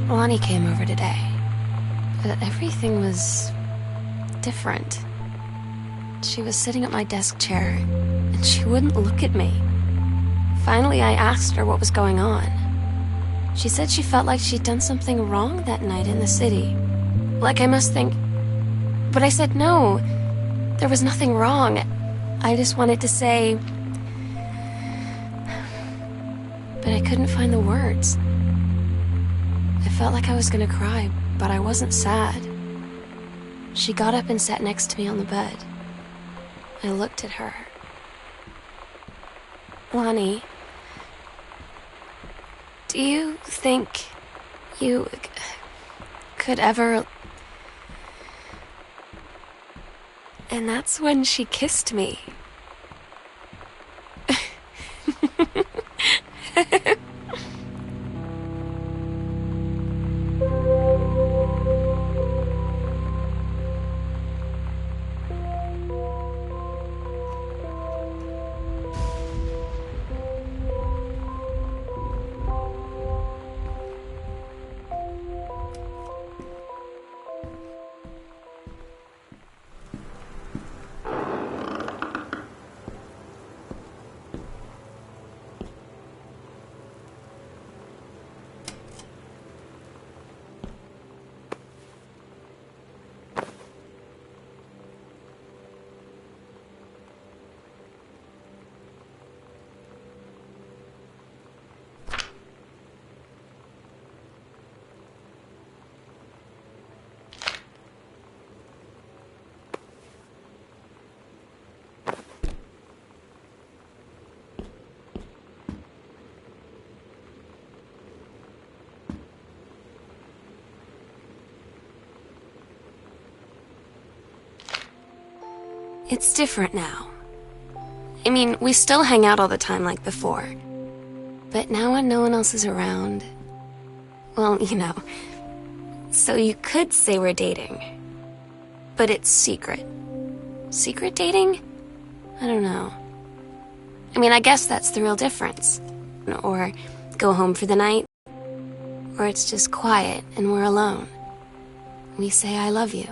Lonnie came over today, but everything was different. She was sitting at my desk chair, and she wouldn't look at me. Finally, I asked her what was going on. She said she felt like she'd done something wrong that night in the city. Like I must think... But I said no, there was nothing wrong. I just wanted to say... But I couldn't find the words. I felt like I was gonna cry, but I wasn't sad. She got up and sat next to me on the bed. I looked at her. Lonnie, do you think you could ever... And that's when she kissed me. It's different now. I mean, we still hang out all the time like before. But now when no one else is around... Well, you know. So you could say we're dating. But it's secret. Secret dating? I don't know. I mean, I guess that's the real difference. Or go home for the night. Or it's just quiet and we're alone. We say I love you.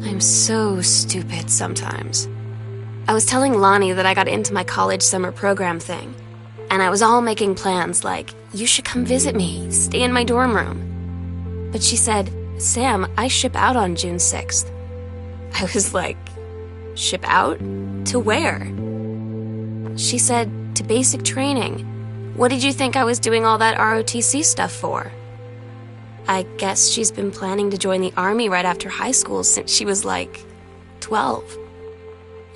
I'm so stupid sometimes. I was telling Lonnie that I got into my college summer program thing, and I was all making plans like, you should come visit me, stay in my dorm room. But she said, Sam, I ship out on June 6th. I was like, ship out? To where? She said, to basic training. What did you think I was doing all that ROTC stuff for? I guess she's been planning to join the army right after high school since she was like 12.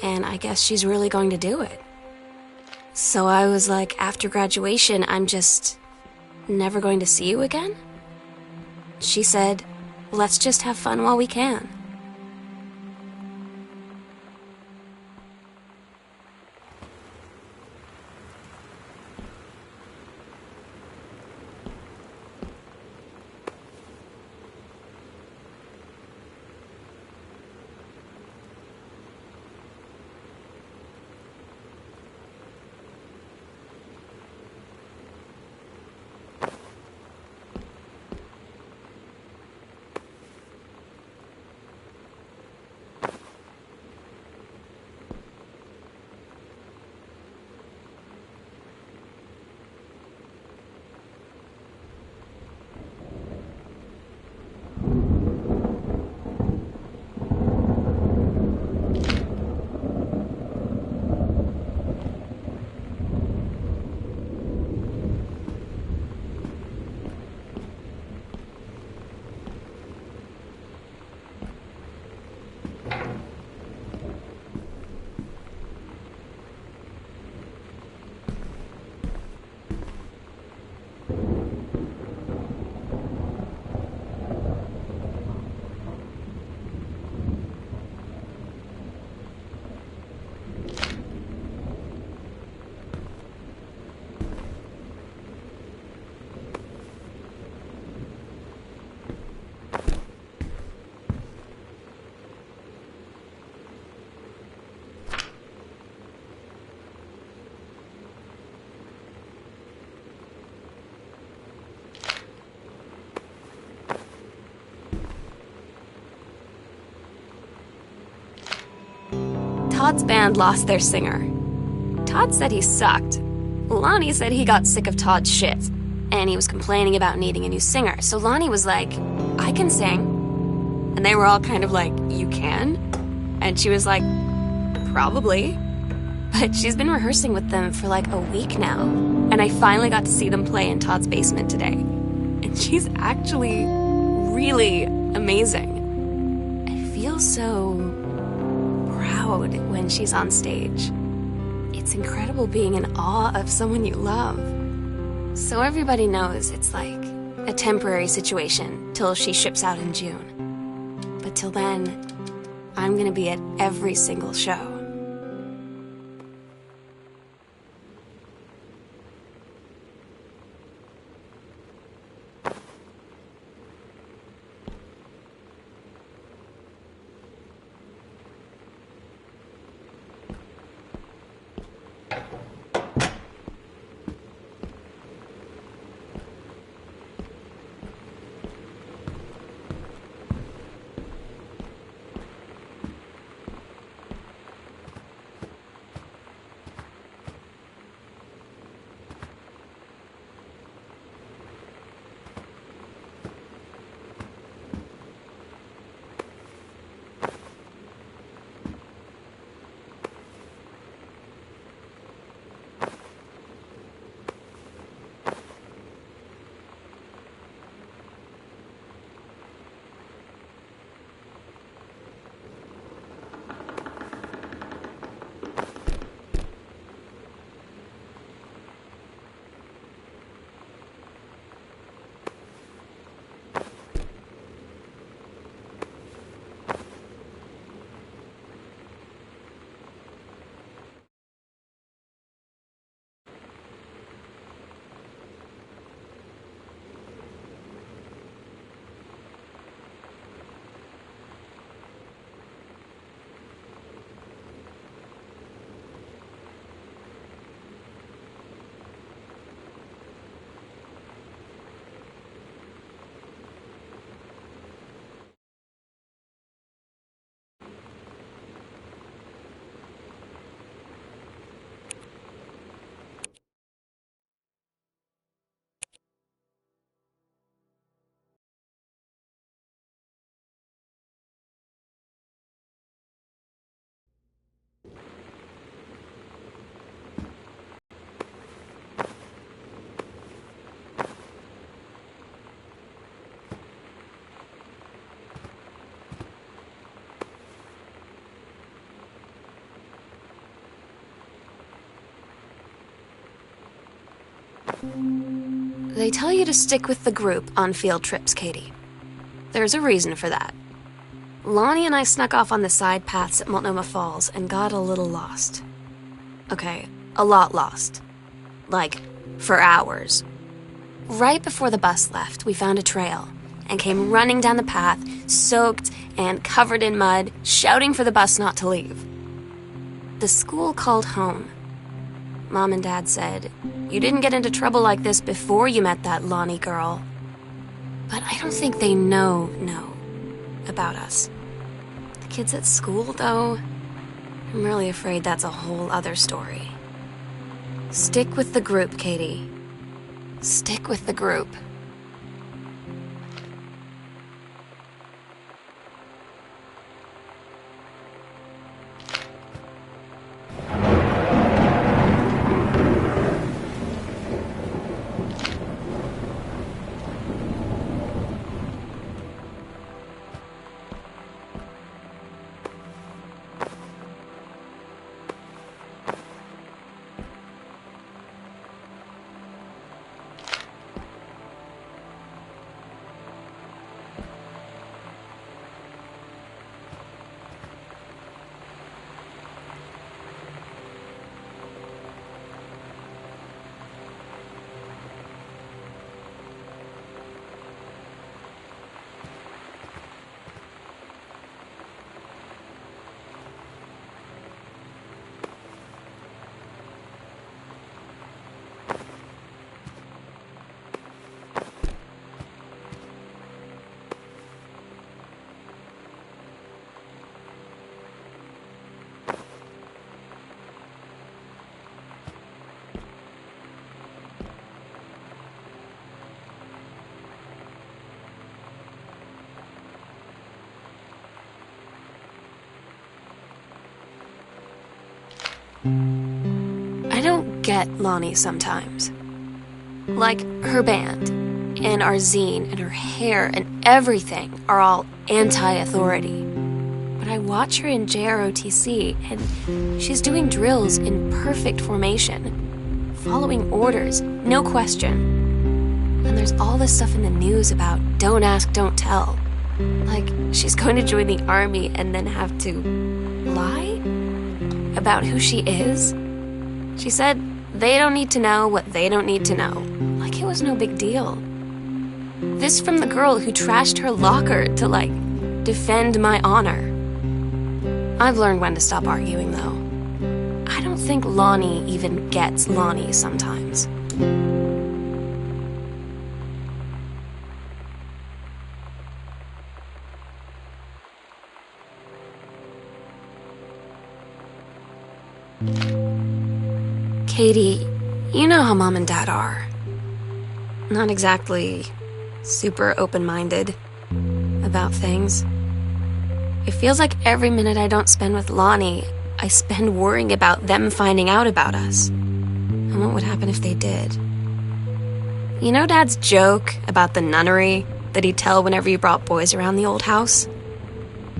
And I guess she's really going to do it. So I was like, after graduation, I'm just never going to see you again? She said, let's just have fun while we can. Todd's band lost their singer. Todd said he sucked. Lonnie said he got sick of Todd's shit, and he was complaining about needing a new singer. So Lonnie was like, I can sing. And they were all kind of like, you can? And she was like, probably. But she's been rehearsing with them for like a week now. And I finally got to see them play in Todd's basement today. And she's actually really amazing. I feel so proud when she's on stage. It's incredible being in awe of someone you love. So everybody knows it's like a temporary situation till she ships out in June. But till then, I'm gonna be at every single show. They tell you to stick with the group on field trips, Katie. There's a reason for that. Lonnie and I snuck off on the side paths at Multnomah Falls and got a little lost. Okay, a lot lost. Like, for hours. Right before the bus left, we found a trail and came running down the path, soaked and covered in mud, shouting for the bus not to leave. The school called home. Mom and Dad said, "You didn't get into trouble like this before you met that Lonnie girl." But I don't think they know about us. The kids at school, though, I'm really afraid that's a whole other story. Stick with the group, Katie. Stick with the group. I don't get Lonnie sometimes. Like, her band, and our zine, and her hair, and everything are all anti-authority. But I watch her in JROTC, and she's doing drills in perfect formation, following orders, no question. And there's all this stuff in the news about don't ask, don't tell. Like, she's going to join the army and then have to lie about who she is. She said they don't need to know what they don't need to know. Like it was no big deal. This from the girl who trashed her locker to, like, defend my honor. I've learned when to stop arguing, though. I don't think Lonnie even gets Lonnie sometimes. Katie, you know how Mom and Dad are. Not exactly super open-minded about things. It feels like every minute I don't spend with Lonnie, I spend worrying about them finding out about us. And what would happen if they did? You know Dad's joke about the nunnery that he'd tell whenever he brought boys around the old house?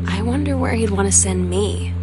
I wonder where he'd want to send me.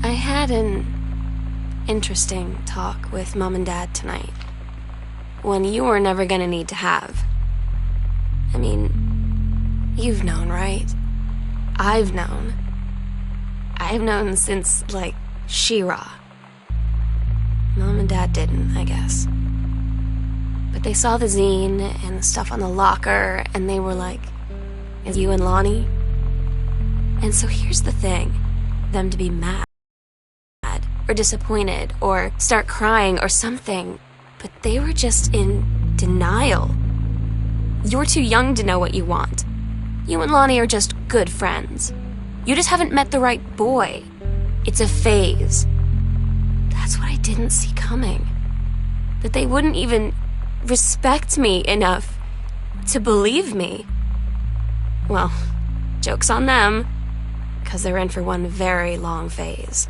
I had an interesting talk with Mom and Dad tonight. One you were never gonna need to have. I mean, you've known, right? I've known. I've known since, like, She-Ra. Mom and Dad didn't, I guess. But they saw the zine and the stuff on the locker, and they were like, "Is you and Lonnie?" And so here's the thing. Them to be mad, or disappointed, or start crying, or something. But they were just in denial. You're too young to know what you want. You and Lonnie are just good friends. You just haven't met the right boy. It's a phase. That's what I didn't see coming. That they wouldn't even respect me enough to believe me. Well, joke's on them, 'cause they're in for one very long phase.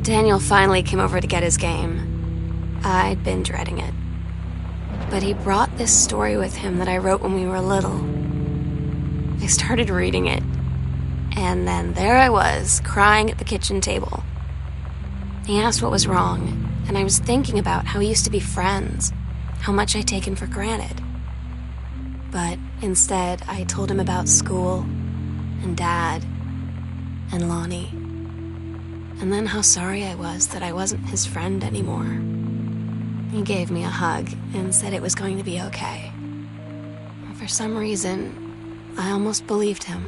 Daniel finally came over to get his game. I'd been dreading it. But he brought this story with him that I wrote when we were little. I started reading it, and then there I was, crying at the kitchen table. He asked what was wrong, and I was thinking about how we used to be friends, how much I'd taken for granted. But instead, I told him about school, and Dad, and Lonnie. And then how sorry I was that I wasn't his friend anymore. He gave me a hug and said it was going to be okay. For some reason, I almost believed him.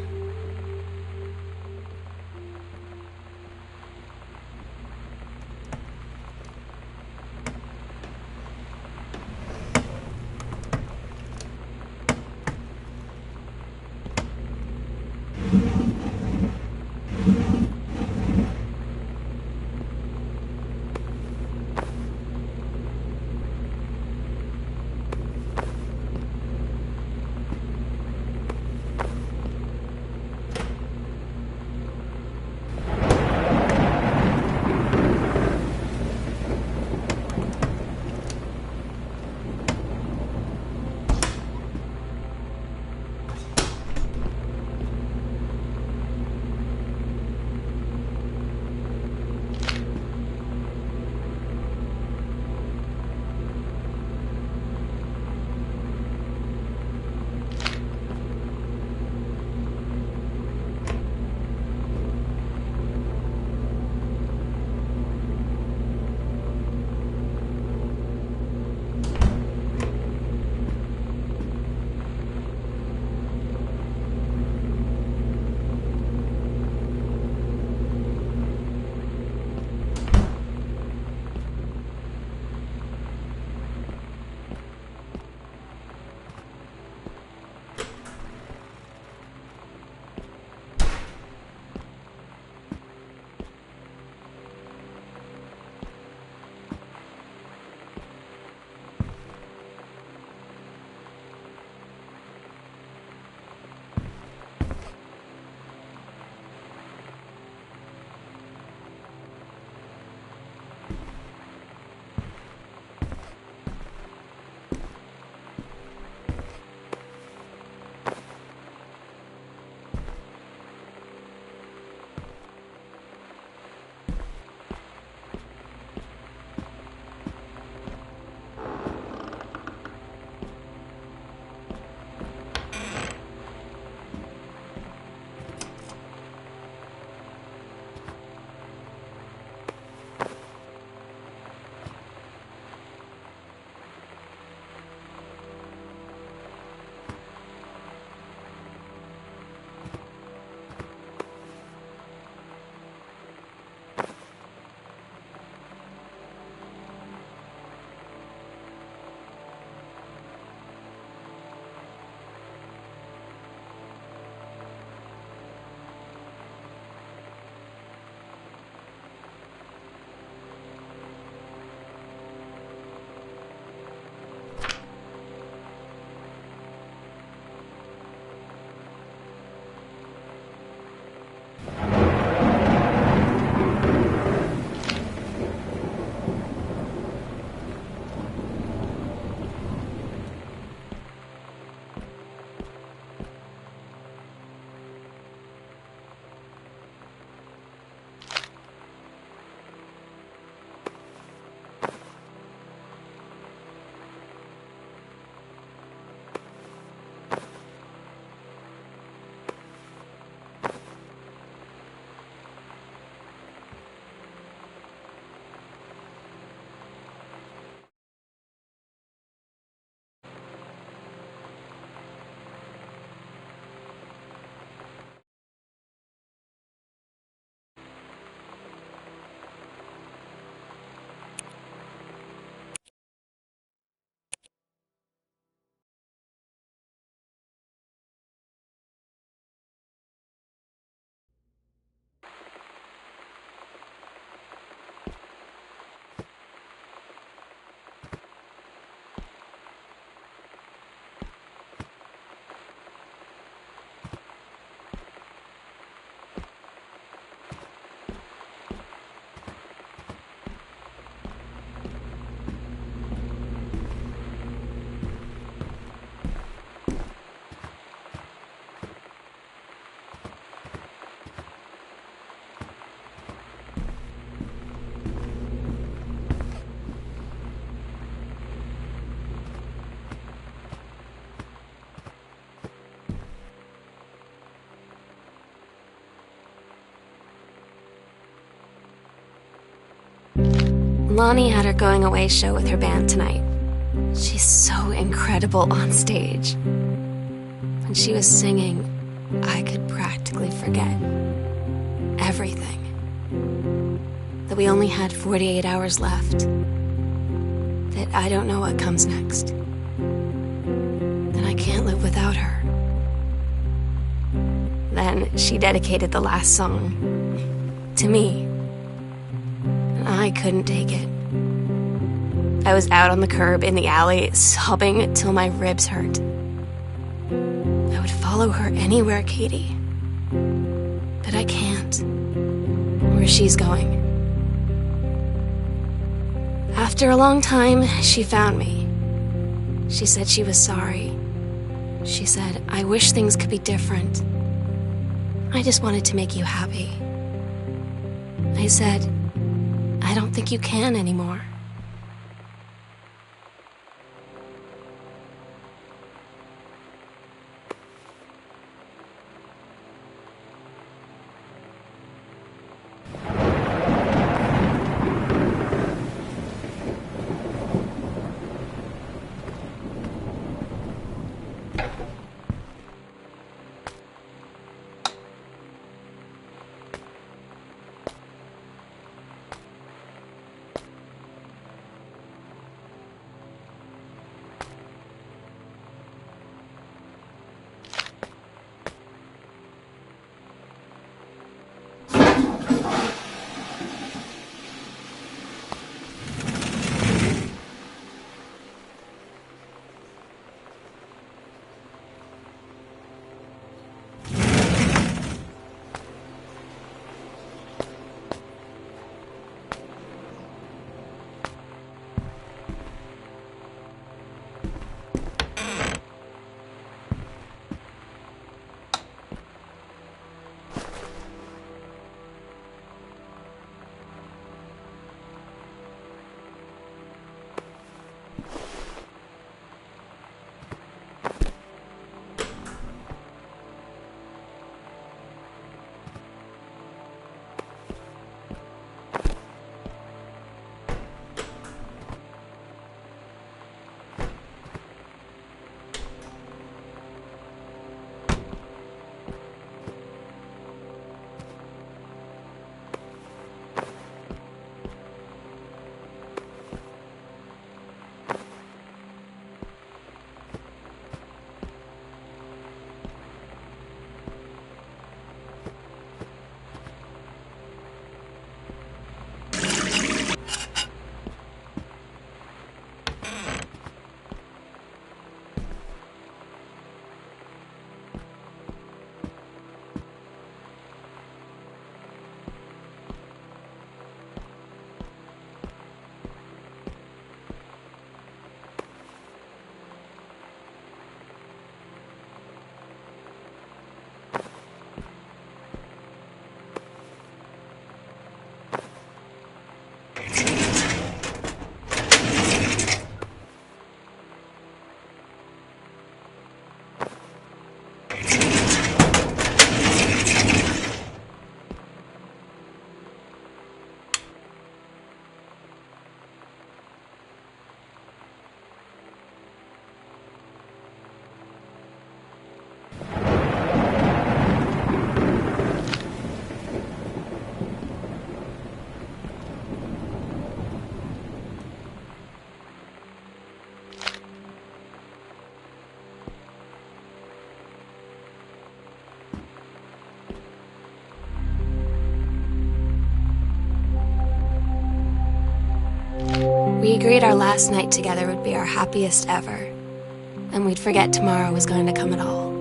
Lonnie had her going away show with her band tonight. She's so incredible on stage. When she was singing, I could practically forget everything. That we only had 48 hours left. That I don't know what comes next. That I can't live without her. Then she dedicated the last song to me. And I couldn't take it. I was out on the curb in the alley, sobbing till my ribs hurt. I would follow her anywhere, Katie. But I can't. Where she's going. After a long time, she found me. She said she was sorry. She said, I wish things could be different. I just wanted to make you happy. I said, I don't think you can anymore. We agreed our last night together would be our happiest ever, and we'd forget tomorrow was going to come at all.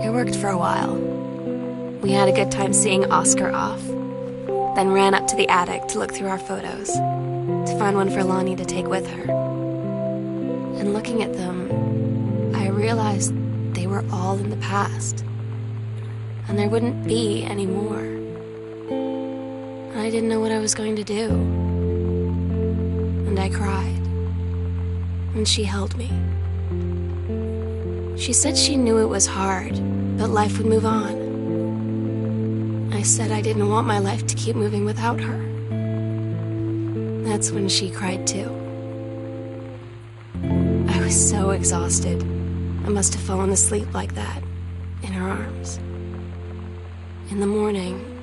It worked for a while. We had a good time seeing Oscar off, then ran up to the attic to look through our photos, to find one for Lonnie to take with her. And looking at them, I realized they were all in the past, and there wouldn't be any more. And I didn't know what I was going to do. And I cried, and she held me. She said she knew it was hard, but life would move on. I said I didn't want my life to keep moving without her. that's when she cried too. I was so exhausted. I must have fallen asleep like that, in her arms. In the morning,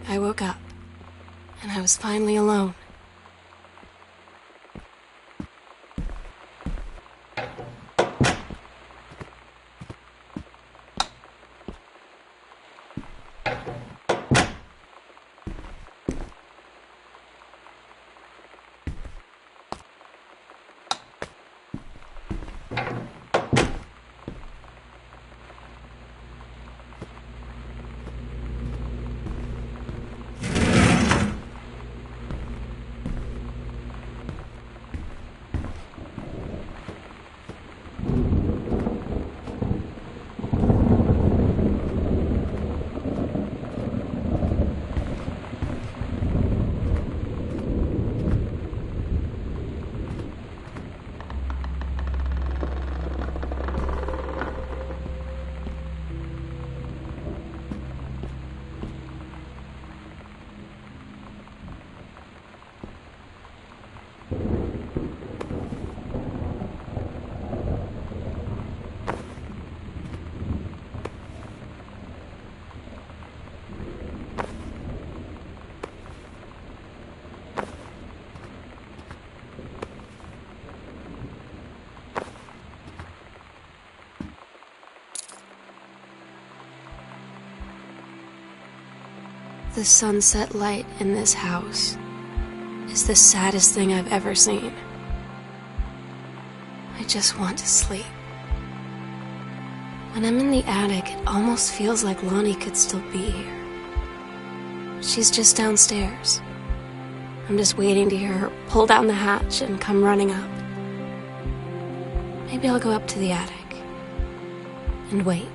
I woke up, and I was finally alone. The sunset light in this house is the saddest thing I've ever seen. I just want to sleep. When I'm in the attic, it almost feels like Lonnie could still be here. She's just downstairs. I'm just waiting to hear her pull down the hatch and come running up. Maybe I'll go up to the attic and wait.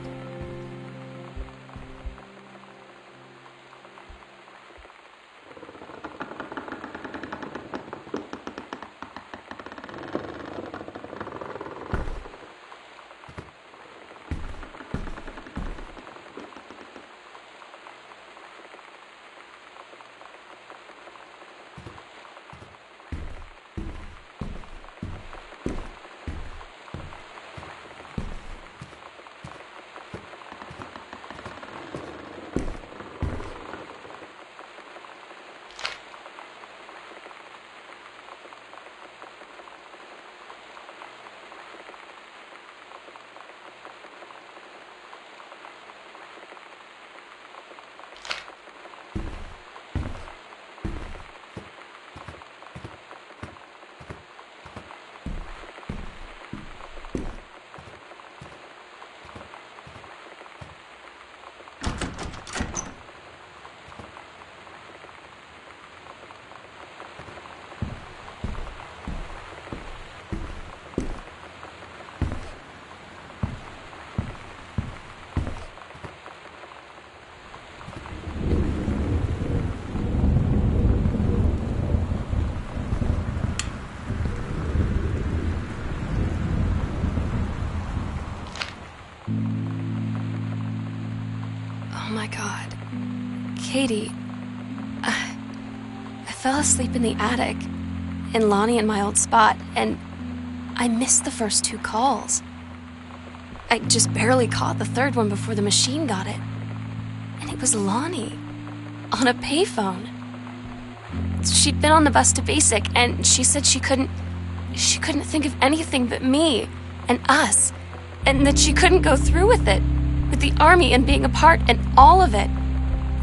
Oh my God. Katie, I fell asleep in the attic, in Lonnie and my old spot, and I missed the first 2 calls. I just barely caught the third one before the machine got it. And it was Lonnie, on a payphone. She'd been on the bus to Basic, and she said she couldn't think of anything but me and us, and that she couldn't go through with it, with the Army and being apart and all of it.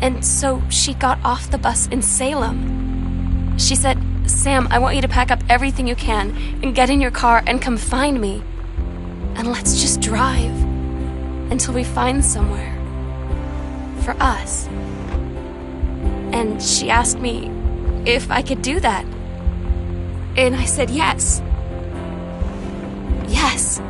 And so she got off the bus in Salem. She said, "Sam, I want you to pack up everything you can and get in your car and come find me. And let's just drive until we find somewhere for us." And she asked me if I could do that. And I said yes. Yes.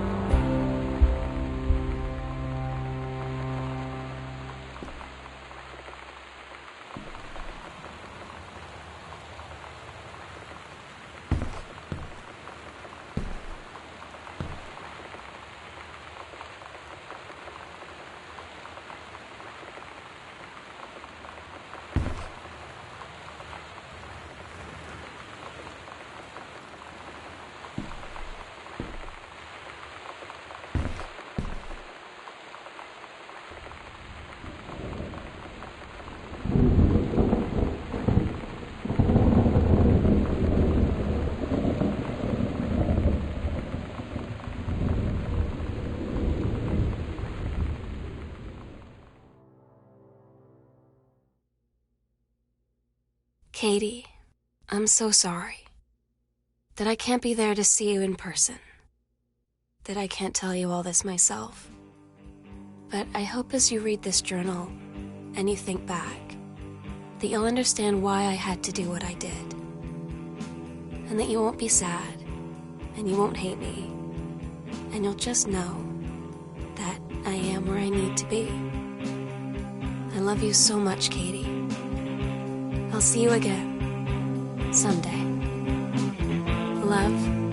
Katie, I'm so sorry that I can't be there to see you in person, that I can't tell you all this myself. But I hope as you read this journal and you think back, that you'll understand why I had to do what I did. And that you won't be sad, and you won't hate me, and you'll just know that I am where I need to be. I love you so much, Katie. I'll see you again someday. Love.